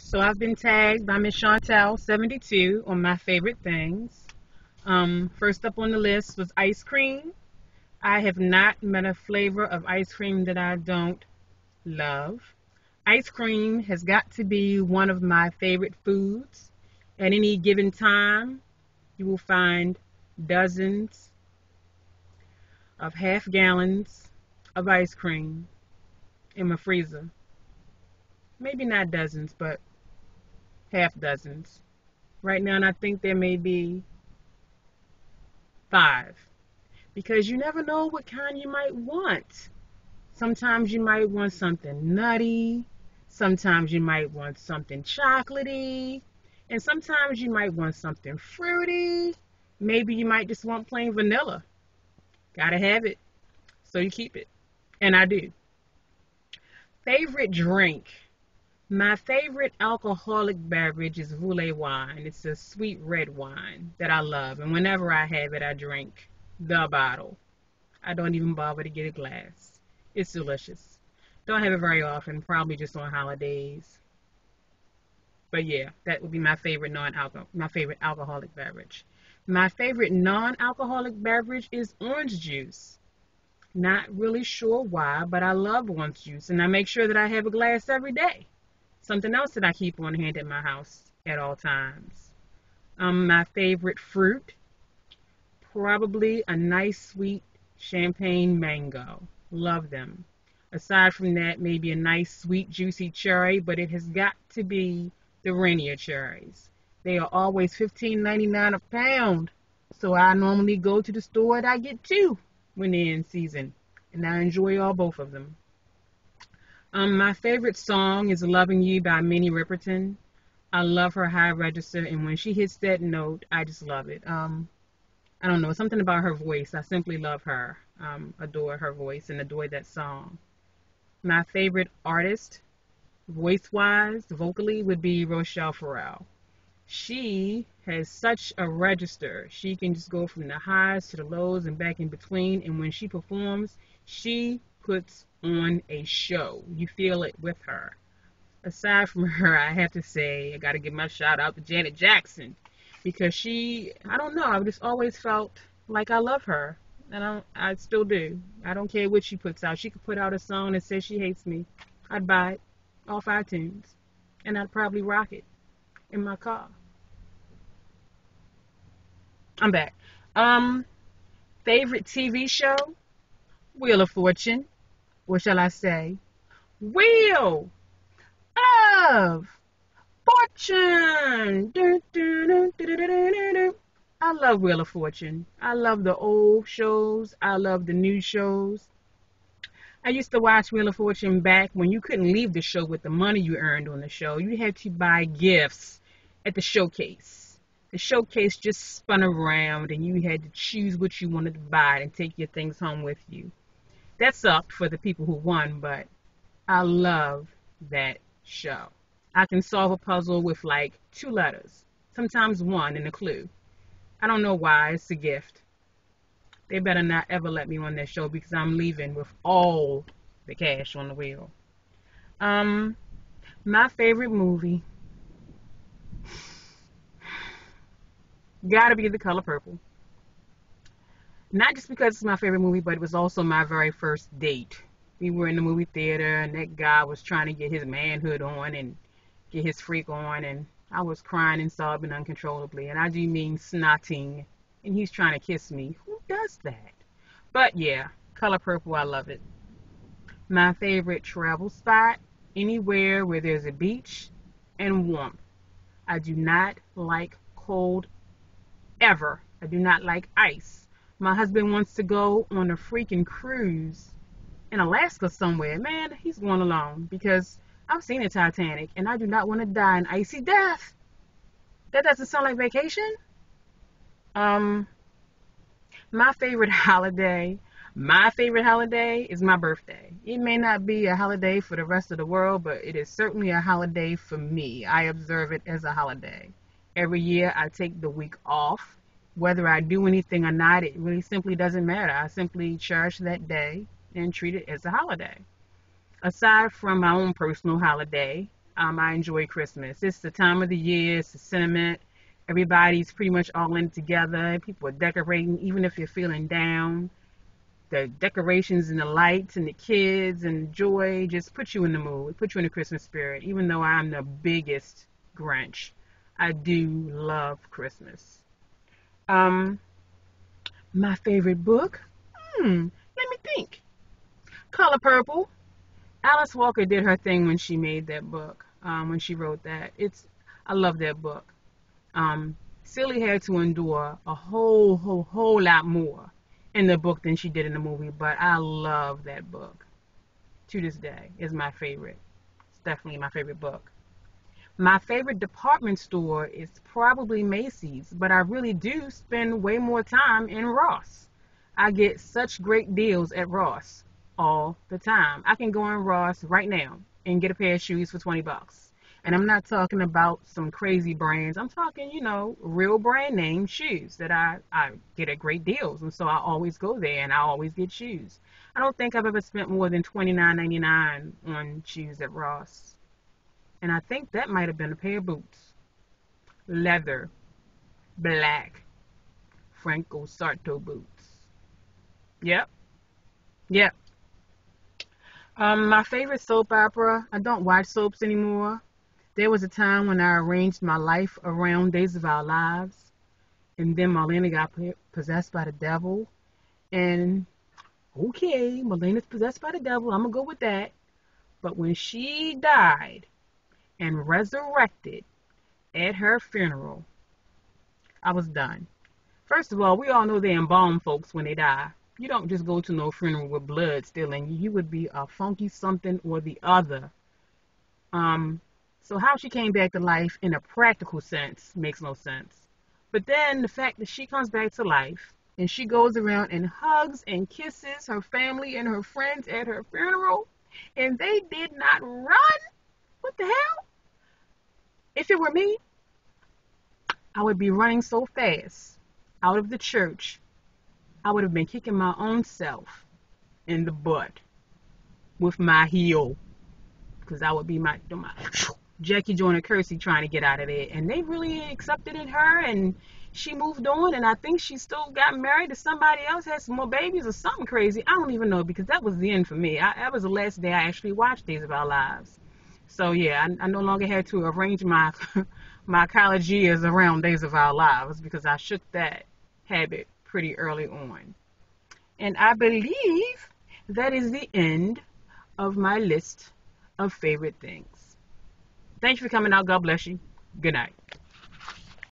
So I've been tagged by Miss Chantel72 on my favorite things. First up on the list was ice cream. I have not met a flavor of ice cream that I don't love. Ice cream has got to be one of my favorite foods. At any given time, you will find dozens of half gallons of ice cream in my freezer. Maybe not dozens, but half dozens. Right now, and I think there may be 5 because you never know what kind you might want. Sometimes you might want something nutty, sometimes you might want something chocolatey, and sometimes you might want something fruity. Maybe you might just want plain vanilla. Gotta have it, so you keep it. And I do. Favorite drink. My favorite alcoholic beverage is Voulet wine. It's a sweet red wine that I love, and whenever I have it, I drink the bottle. I don't even bother to get a glass. It's delicious. Don't have it very often, probably just on holidays. But yeah, that would be my favorite alcoholic beverage. My favorite non-alcoholic beverage is orange juice. Not really sure why, but I love orange juice, and I make sure that I have a glass every day. Something else that I keep on hand at my house at all times. My favorite fruit, probably a nice sweet champagne mango. Love them. Aside from that, maybe a nice sweet juicy cherry, but it has got to be the Rainier cherries. They are always $15.99 a pound, so I normally go to the store and I get 2 when they're in season, and I enjoy both of them. My favorite song is Loving You by Minnie Riperton. I love her high register, and when she hits that note, I just love it. I don't know, something about her voice. I simply love her. Adore her voice and adore that song. My favorite artist, voice-wise, vocally, would be Rochelle Farrell. She has such a register. She can just go from the highs to the lows and back in between, and when she performs, she puts on a show. You feel it with her. Aside from her, I have to say, I got to give my shout out to Janet Jackson, because I don't know, I've just always felt like I love her, and I still do. I don't care what she puts out. She could put out a song that says she hates me. I'd buy it off iTunes, and I'd probably rock it in my car. I'm back. Favorite TV show? Wheel of Fortune. What shall I say? Wheel of Fortune. Dun, dun, dun, dun, dun, dun, dun, dun. I love Wheel of Fortune. I love the old shows. I love the new shows. I used to watch Wheel of Fortune back when you couldn't leave the show with the money you earned on the show. You had to buy gifts at the showcase. The showcase just spun around, and you had to choose what you wanted to buy and take your things home with you. That sucked for the people who won, but I love that show. I can solve a puzzle with like 2 letters, sometimes 1 and a clue. I don't know why. It's a gift. They better not ever let me on that show, because I'm leaving with all the cash on the wheel. My favorite movie gotta be The Color Purple. Not just because it's my favorite movie, but it was also my very first date. We were in the movie theater, and that guy was trying to get his manhood on and get his freak on, and I was crying and sobbing uncontrollably, and I do mean snotting, and he's trying to kiss me. Who does that? But yeah, Color Purple, I love it. My favorite travel spot, anywhere where there's a beach and warmth. I do not like cold ever. I do not like ice. My husband wants to go on a freaking cruise in Alaska somewhere. Man, he's going alone, because I've seen the Titanic, and I do not want to die an icy death. That doesn't sound like vacation. My favorite holiday, is my birthday. It may not be a holiday for the rest of the world, but it is certainly a holiday for me. I observe it as a holiday. Every year I take the week off. Whether I do anything or not, it really simply doesn't matter. I simply cherish that day and treat it as a holiday. Aside from my own personal holiday, I enjoy Christmas. It's the time of the year. It's the sentiment. Everybody's pretty much all in together. People are decorating, even if you're feeling down. The decorations and the lights and the kids and joy just put you in the mood, put you in the Christmas spirit. Even though I'm the biggest Grinch, I do love Christmas. Um, my favorite book? Let me think. Color Purple. Alice Walker did her thing when she made that book, when she wrote that. I love that book. Celie had to endure a whole lot more in the book than she did in the movie, but I love that book. To this day, is my favorite. It's definitely my favorite book. My favorite department store is probably Macy's, but I really do spend way more time in Ross. I get such great deals at Ross all the time. I can go in Ross right now and get a pair of shoes for 20 bucks. And I'm not talking about some crazy brands. I'm talking, real brand name shoes that I get at great deals. And so I always go there and I always get shoes. I don't think I've ever spent more than $29.99 on shoes at Ross. And I think that might have been a pair of boots. Leather, black, Franco Sarto boots. Yep. Yep. My favorite soap opera, I don't watch soaps anymore. There was a time when I arranged my life around Days of Our Lives, and then Marlena got possessed by the devil. And okay, Marlena's possessed by the devil, I'm gonna go with that. But when she died and resurrected at her funeral, I was done. First of all, we all know they embalm folks when they die. You don't just go to no funeral with blood still in you. You would be a funky something or the other. So how she came back to life in a practical sense makes no sense. But then the fact that she comes back to life and she goes around and hugs and kisses her family and her friends at her funeral, and they did not run. What the hell? If it were me, I would be running so fast out of the church, I would have been kicking my own self in the butt with my heel, because I would be my Jackie Joyner Kersee trying to get out of there. And they really accepted her, and she moved on, and I think she still got married to somebody else, had some more babies or something crazy. I don't even know, because that was the end for me. That was the last day I actually watched Days of Our Lives. So yeah, I no longer had to arrange my my college years around Days of Our Lives, because I shook that habit pretty early on. And I believe that is the end of my list of favorite things. Thanks for coming out. God bless you. Good night.